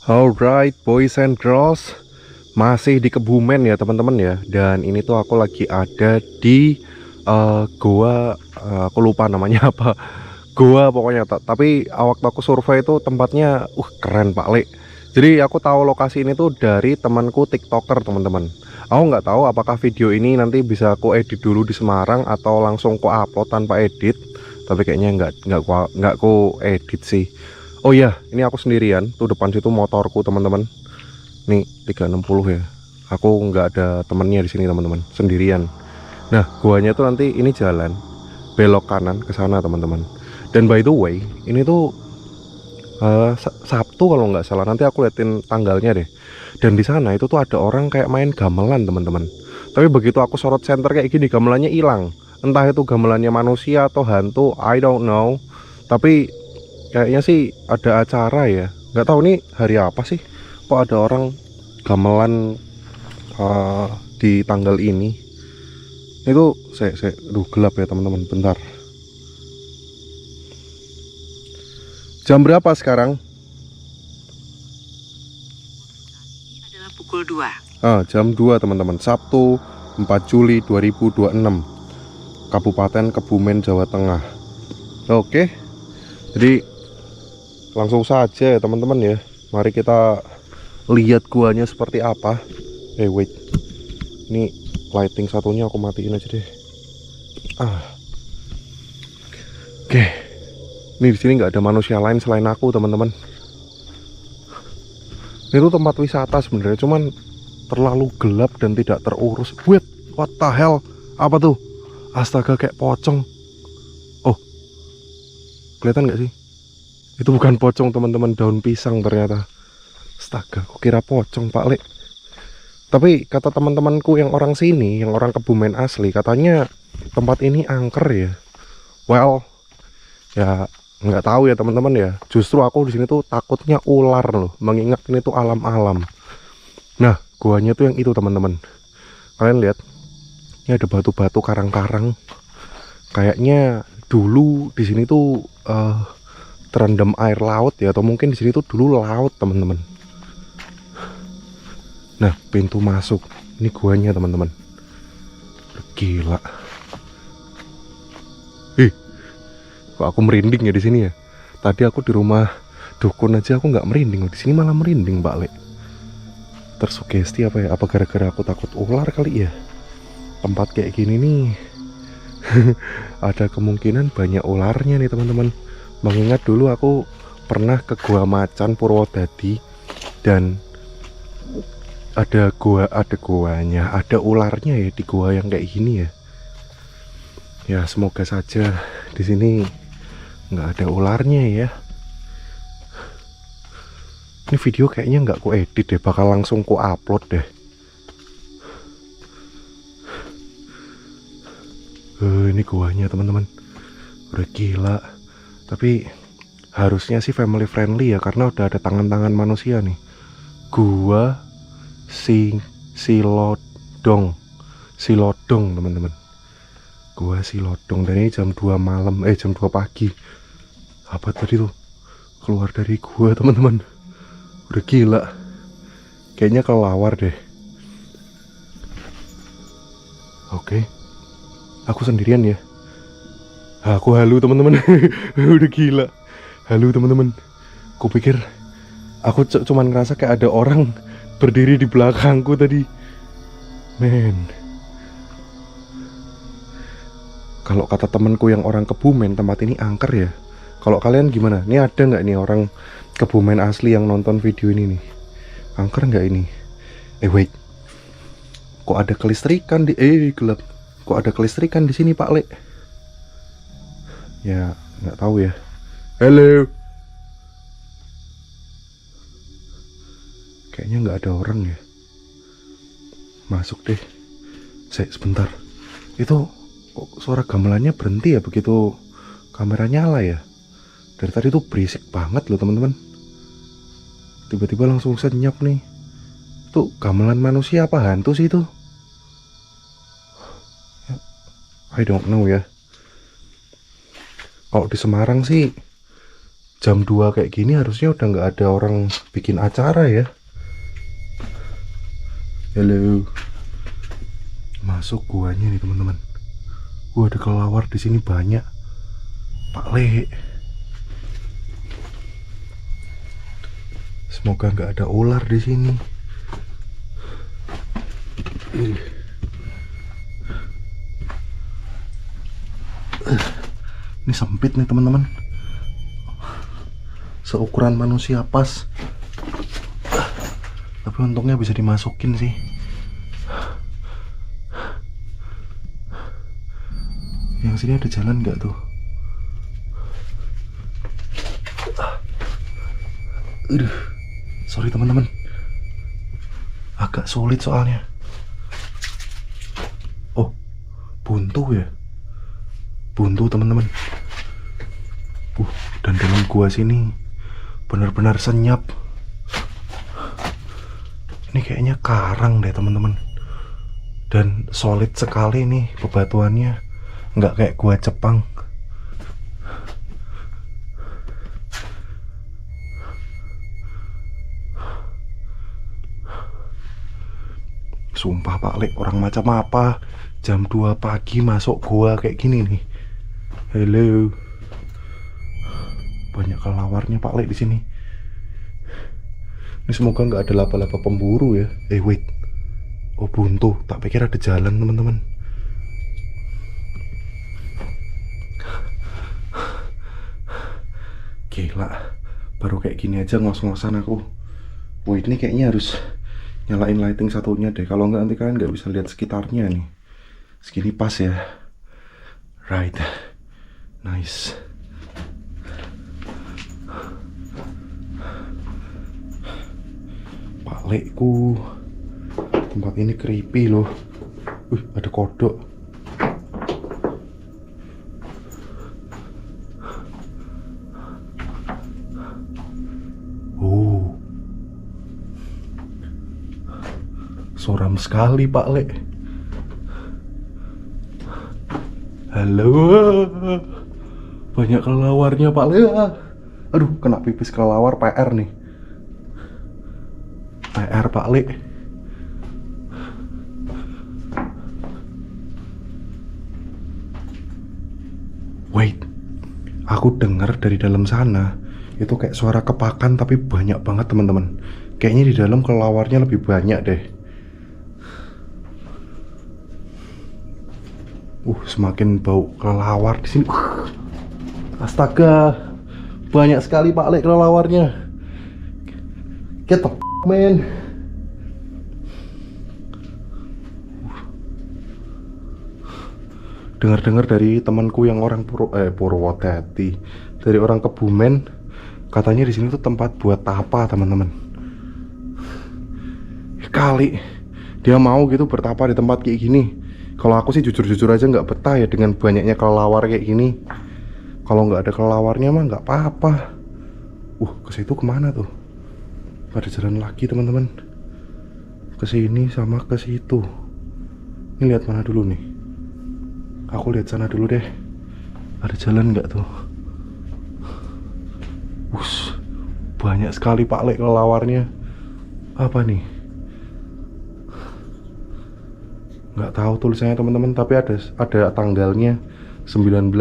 Alright, boys and girls, masih di Kebumen ya teman-teman ya. Dan ini tuh aku lagi ada di goa, aku lupa namanya apa. Goa pokoknya. Tapi waktu aku survei itu tempatnya, keren Pak Le. Jadi aku tahu lokasi ini tuh dari temanku TikToker teman-teman. Aku nggak tahu apakah video ini nanti bisa aku edit dulu di Semarang atau langsung aku upload tanpa edit. Tapi kayaknya nggak aku edit sih. Oh iya, ini aku sendirian. Tuh depan situ motorku teman-teman. Nih 360 ya. Aku nggak ada temennya di sini teman-teman, sendirian. Nah, guanya tuh nanti ini jalan belok kanan ke sana teman-teman. Dan by the way, ini tuh Sabtu kalau nggak salah. Nanti aku liatin tanggalnya deh. Dan di sana itu tuh ada orang kayak main gamelan teman-teman. Tapi begitu aku sorot center kayak gini, gamelannya hilang. Entah itu gamelannya manusia atau hantu, I don't know. Tapi kayaknya sih ada acara ya. Nggak tahu nih hari apa sih. Kok ada orang gamelan eh, di tanggal ini. Itu aduh gelap ya teman-teman. Bentar. Jam berapa sekarang? Adalah pukul 2. Jam 2 teman-teman. Sabtu 4 Juli 2026. Kabupaten Kebumen, Jawa Tengah. Oke. Jadi langsung saja ya teman-teman ya. Mari kita lihat guanya seperti apa. Wait. Ini lighting satunya aku matiin aja deh. Oke. Ini di sini nggak ada manusia lain selain aku teman-teman. Ini tuh tempat wisata sebenarnya, cuman terlalu gelap dan tidak terurus. Wait, what the hell? Apa tuh? Astaga, kayak pocong. Oh, kelihatan nggak sih? Itu bukan pocong teman-teman, daun pisang ternyata. Astaga, aku kira pocong Pak Le. Tapi kata teman-temanku yang orang sini, yang orang Kebumen asli, katanya tempat ini angker ya. Well, ya nggak tahu ya teman-teman ya. Justru aku di sini tuh takutnya ular loh, mengingat ini tuh alam-alam. Nah, guanya tuh yang itu teman-teman. Kalian lihat, ini ada batu-batu karang-karang. Kayaknya dulu di sini tuh terendam air laut ya, atau mungkin di sini tuh dulu laut teman-teman. Nah, pintu masuk. Ini guanya teman-teman. Gila. Kok aku merinding ya di sini ya? Tadi aku di rumah dukun aja aku nggak merinding, di sini malah merinding, Mbak Le. Tersugesti apa ya? Apa gara-gara aku takut ular kali ya? Tempat kayak gini nih ada kemungkinan banyak ularnya nih teman-teman. Mengingat dulu aku pernah ke Gua Macan Purwodadi dan ada guanya, ada ularnya ya di gua yang kayak gini ya. Ya semoga saja di sini nggak ada ularnya ya. Ini video kayaknya nggak ku edit deh, bakal langsung ku upload deh. Ini guanya teman-teman, udah gila. Tapi harusnya sih family friendly ya, karena udah ada tangan-tangan manusia nih. Gua Silodong, Silodong teman-teman. Gua Silodong, dan ini jam 2 malam, jam 2 pagi. Apa tadi tuh keluar dari gua teman-teman? Udah gila. Kayaknya kelawar deh. Oke. Aku sendirian ya. Aku halu teman-teman. Udah gila. Halu teman-teman. Kupikir aku cuman ngerasa kayak ada orang berdiri di belakangku tadi. Men. Kalau kata temanku yang orang Kebumen, tempat ini angker ya. Kalau kalian gimana? Ini ada nggak nih orang Kebumen asli yang nonton video ini nih? Angker nggak ini? Wait. Kok ada kelistrikan di gelap. Kok ada kelistrikan di sini Pak Le? Ya nggak tahu ya. Halo. Kayaknya nggak ada orang ya. Masuk deh. Sebentar. Itu kok suara gamelannya berhenti ya begitu kamera nyala ya? Dari tadi tuh berisik banget loh teman-teman. Tiba-tiba langsung senyap nih. Itu gamelan manusia apa hantu sih itu? I don't know ya. Kalau di Semarang sih jam 2 kayak gini harusnya udah nggak ada orang bikin acara ya. Halo. Masuk guanya nih teman-teman. Ada kelelawar di sini banyak. Pak Le. Semoga nggak ada ular di sini. Ini sempit nih teman-teman. Seukuran manusia pas. Tapi untungnya bisa dimasukin sih. Yang sini ada jalan nggak tuh? Sorry teman-teman. Agak sulit soalnya. Oh, buntu ya? Buntu teman-teman. Dan dalam gua sini benar-benar senyap. Ini kayaknya karang deh teman-teman. Dan solid sekali nih bebatuannya. Nggak kayak gua Jepang. Sumpah Pak Lek, orang macam apa jam 2 pagi masuk gua kayak gini nih. Halo. Banyak kelawarnya Pak Lek di sini. Ini semoga nggak ada laba-laba pemburu ya. Wait. Oh, buntu. Tak pikir ada jalan teman-teman. Gila. Baru kayak gini aja ngos-ngosan aku. Wait, ini kayaknya harus nyalain lighting satunya deh. Kalau nggak nanti kalian nggak bisa lihat sekitarnya nih. Segini pas ya. Right. Nice. Pak Lekku. Tempat ini creepy loh. Ada kodok. Suram sekali Pak Le. Halo. Banyak kelelawarnya Pak Le. Aduh, kena pipis kelelawar, PR nih. PR Pak Le. Wait. Aku dengar dari dalam sana itu kayak suara kepakan tapi banyak banget teman-teman. Kayaknya di dalam kelelawarnya lebih banyak deh. Semakin bau kelelawar di sini. Astaga, banyak sekali Pak Lek kelelawarnya. Get the man. Dengar-dengar dari temanku yang orang Purwodadi, dari orang Kebumen, katanya di sini tuh tempat buat tapa teman-teman. Kali dia mau gitu bertapa di tempat kayak gini. Kalau aku sih jujur-jujur aja nggak betah ya dengan banyaknya kelelawar kayak gini. Kalau nggak ada kelelawarnya mah nggak apa-apa. Ke situ kemana tuh? Ada jalan lagi teman-teman. Ke sini sama ke situ. Ini lihat mana dulu nih? Aku lihat sana dulu deh. Ada jalan nggak tuh? Banyak sekali Pak Lek kelelawarnya. Apa nih? Nggak tahu tulisannya teman-teman, tapi ada tanggalnya 19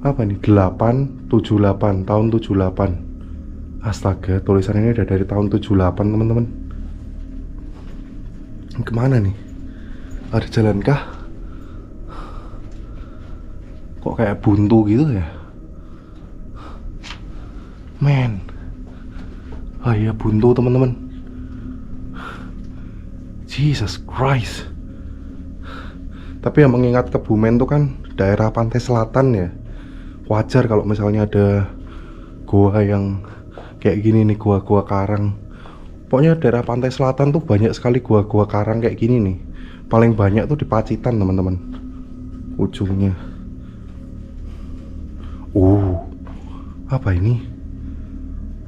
apa nih 878 tahun 78. Astaga, tulisannya ini udah dari tahun 78 teman-teman. Kemana nih? Ada jalan kah? Kok kayak buntu gitu ya? Men. Iya buntu teman-teman. Jesus Christ. Tapi yang mengingat Kebumen tuh kan daerah pantai selatan ya. Wajar kalau misalnya ada gua yang kayak gini nih, gua-gua karang. Pokoknya daerah pantai selatan tuh banyak sekali gua-gua karang kayak gini nih. Paling banyak tuh di Pacitan teman-teman. Ujungnya. Apa ini?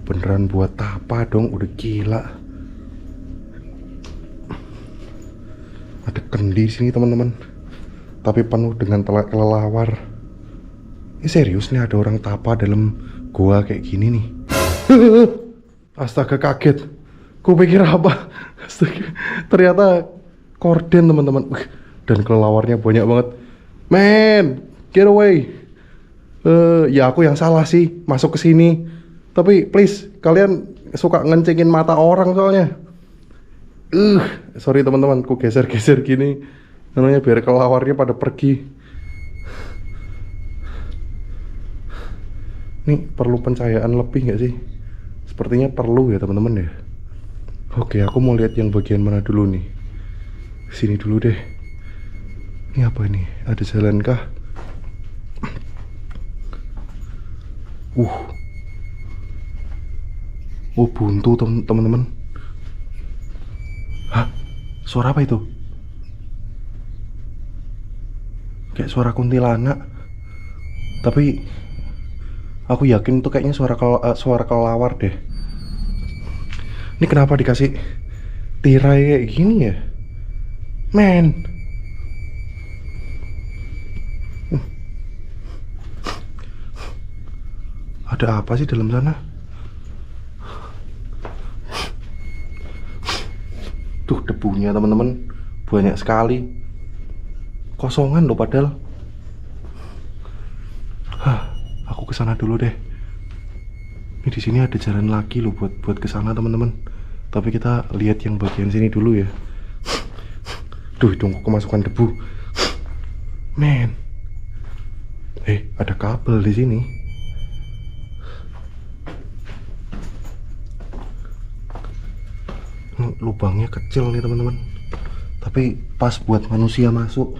Beneran buat tapa dong, udah gila. Ada kendi di sini teman-teman, tapi penuh dengan kelelawar. Ini serius nih ada orang tapa dalam gua kayak gini nih. Astaga, kaget. Ku pikir apa? Astaga, ternyata korden teman-teman. Dan kelelawarnya banyak banget. Man, get away. Ya aku yang salah sih masuk ke sini. Tapi please, kalian suka ngencengin mata orang soalnya. Sorry teman-teman, ku geser-geser gini. Namanya biar kelawarnya pada pergi. Nih perlu pencahayaan lebih nggak sih? Sepertinya perlu ya teman-teman ya. Oke, aku mau lihat yang bagian mana dulu nih. Sini dulu deh. Ini apa ini? Ada jalan kah? Oh, buntu teman-teman. Hah? Suara apa itu? Kayak suara kuntilanak. Tapi aku yakin itu kayaknya suara kelawar deh. Ini kenapa dikasih tirai kayak gini ya? Men. Ada apa sih dalam sana? Tuh debunya teman-teman banyak sekali. Kosongan loh padahal. Aku kesana dulu deh. Ini di sini ada jalan lagi loh buat kesana teman-teman. Tapi kita lihat yang bagian sini dulu ya. Duh, dong kemasukan debu. Men. Ada kabel di sini. Lubangnya kecil nih teman-teman. Tapi pas buat manusia masuk.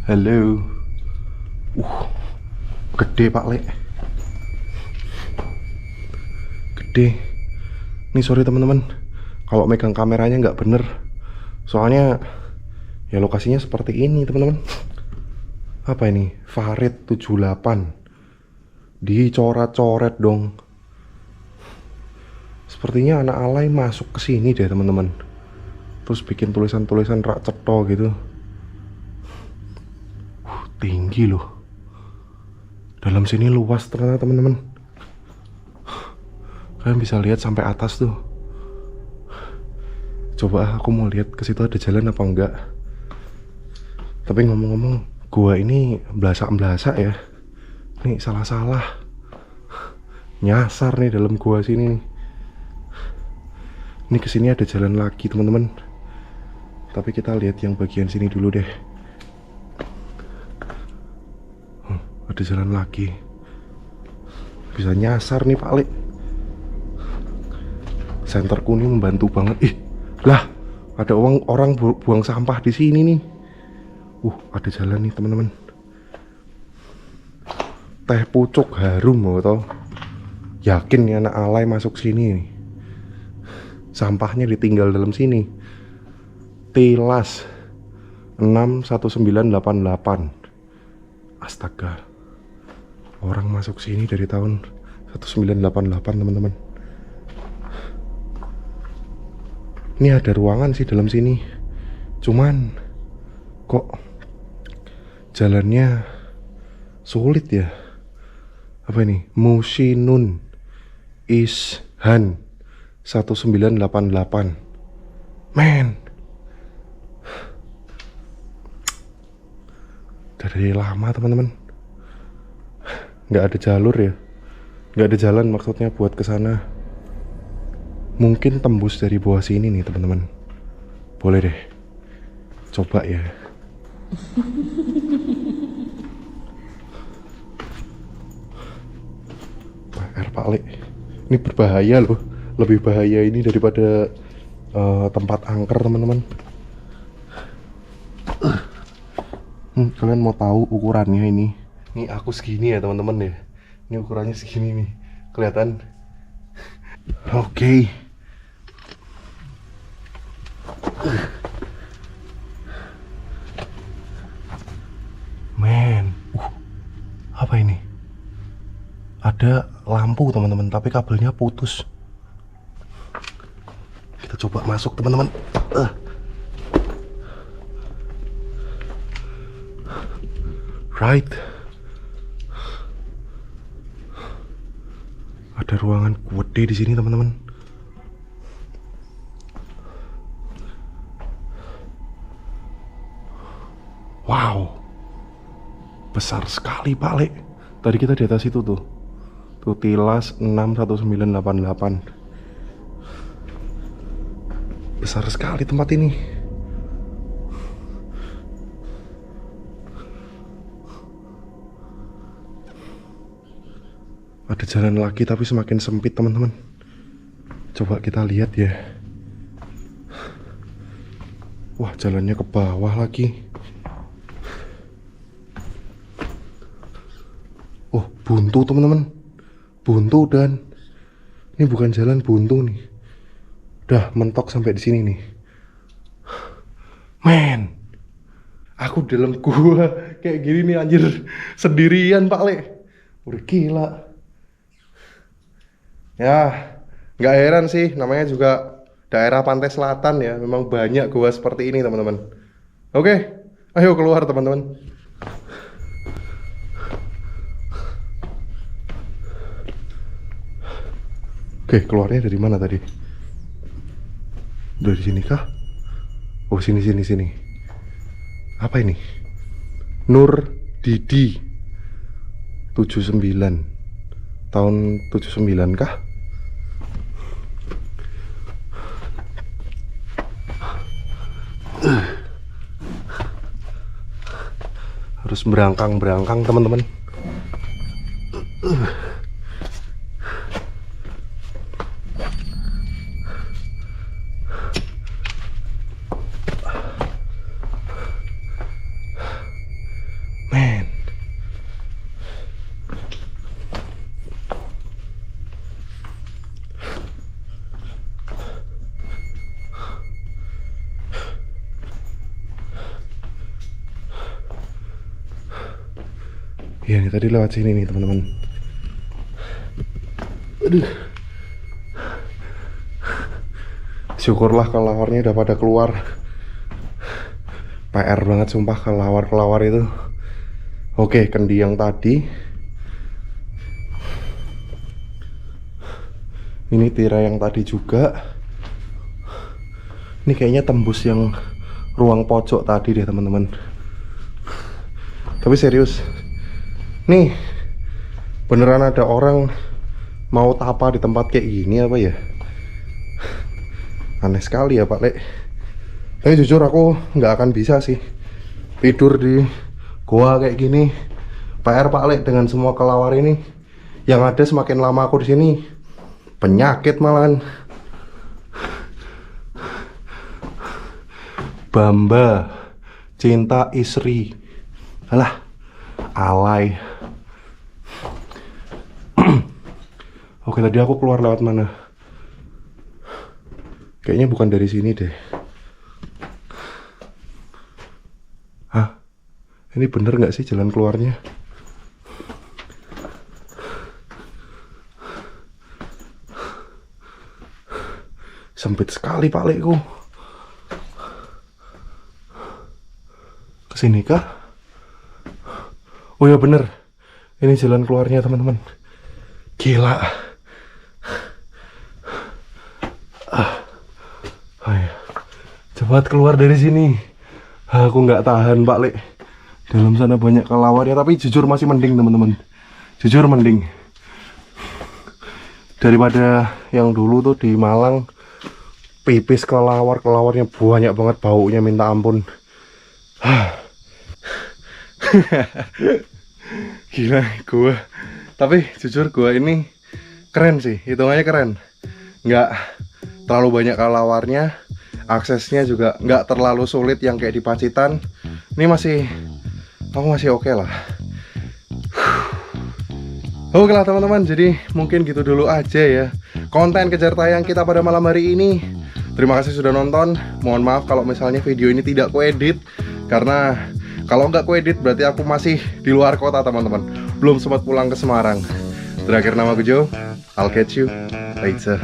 Halo. Gede Pak Le. Gede. Nih sorry teman-teman, kalau megang kameranya nggak bener. Soalnya ya lokasinya seperti ini teman-teman. Apa ini? Farid 78. Dicoret-coret dong. Sepertinya anak alay masuk ke sini deh teman-teman. Terus bikin tulisan-tulisan rak cetho gitu. Tinggi loh. Dalam sini luas ternyata teman-teman. Kalian bisa lihat sampai atas tuh. Coba aku mau lihat ke situ ada jalan apa enggak. Tapi ngomong-ngomong, gua ini belasak-belasak ya. Nih salah-salah. Nyasar nih dalam gua sini. Ini kesini ada jalan lagi teman-teman. Tapi kita lihat yang bagian sini dulu deh. Ada jalan lagi. Bisa nyasar nih Pak Le. Senter kuning membantu banget. Lah, ada orang buang sampah di sini nih. Ada jalan nih teman-teman. Teh pucuk harum mau tau. Yakin nih anak alay masuk sini nih. Sampahnya ditinggal dalam sini. Tilas 61988. Astaga. Orang masuk sini dari tahun 1988 teman-teman. Ini ada ruangan sih dalam sini. Cuman kok jalannya sulit ya. Apa ini? Mushinun Ishan 1988. Men. Dari lama teman-teman. Nggak ada jalur ya. Nggak ada jalan maksudnya buat kesana. Mungkin tembus dari bawah sini nih teman-teman. Boleh deh. Coba ya. Pak Le. Ini berbahaya loh. Lebih bahaya ini daripada tempat angker teman-teman. Kalian mau tahu ukurannya ini? Ini aku segini ya teman-teman ya. Ini ukurannya segini nih. Kelihatan? Oke. Men, apa ini? Ada lampu teman-teman, tapi kabelnya putus. Kita coba masuk teman-teman. Alright. Ada ruangan gede di sini, teman-teman. Wow. Besar sekali, Pak Le. Tadi kita di atas itu tuh. Tuh tilas 61988. Besar sekali tempat ini. Ada jalan lagi tapi semakin sempit, teman-teman. Coba kita lihat ya. Wah, jalannya ke bawah lagi. Oh, buntu, teman-teman. Buntu, dan ini bukan jalan buntu nih. Udah mentok sampai di sini nih. Men, aku dalam gua kayak gini nih anjir, sendirian, Pak Le. Udah gila. Ya, nggak heran sih, namanya juga daerah pantai selatan ya. Memang banyak gua seperti ini, teman-teman. Oke, ayo keluar, teman-teman. Oke, keluarnya dari mana tadi? Dari sini kah? Oh, sini. Apa ini? Nur Didi 79. Tahun 79 kah? Harus berangkang, teman-teman. Man. Iya nih, tadi lewat sini nih, teman-teman. Aduh. Syukurlah kelawarnya udah pada keluar. PR banget sumpah kelawar itu. Oke, kendi yang tadi. Ini tirai yang tadi juga. Ini kayaknya tembus yang ruang pojok tadi deh, teman-teman. Tapi serius, nih beneran ada orang mau tapa di tempat kayak gini apa ya? Aneh sekali ya, Pak Le. Tapi jujur aku nggak akan bisa sih tidur di goa kayak gini. PR, Pak Le, dengan semua kelawar ini. Yang ada semakin lama aku di sini penyakit malahan. Bamba, cinta istri. Alah, alay. Oke, tadi aku keluar lewat mana? Kayaknya bukan dari sini deh. Hah? Ini bener nggak sih jalan keluarnya? Sempit sekali, Pak Leku. Kesini kah? Oh ya bener, ini jalan keluarnya, teman-teman. Gila. Ayo, cepat keluar dari sini. Aku nggak tahan, Pak Le. Dalam sana banyak kelawarnya, tapi jujur masih mending, teman-teman. Jujur mending daripada yang dulu tuh di Malang. Pipis kelawarnya banyak banget, baunya minta ampun. Gila gua. Tapi jujur gua ini keren sih, hitungannya keren. Nggak terlalu banyak kelawarnya, aksesnya juga nggak terlalu sulit yang kayak di Pacitan. Ini aku masih oke lah. Oke lah, teman-teman, jadi mungkin gitu dulu aja ya konten kejar tayang kita pada malam hari ini. Terima kasih sudah nonton. Mohon maaf kalau misalnya video ini tidak kuedit, karena kalau nggak kuedit berarti aku masih di luar kota, teman-teman. Belum sempat pulang ke Semarang. Terakhir, nama gue Joe. I'll catch you later.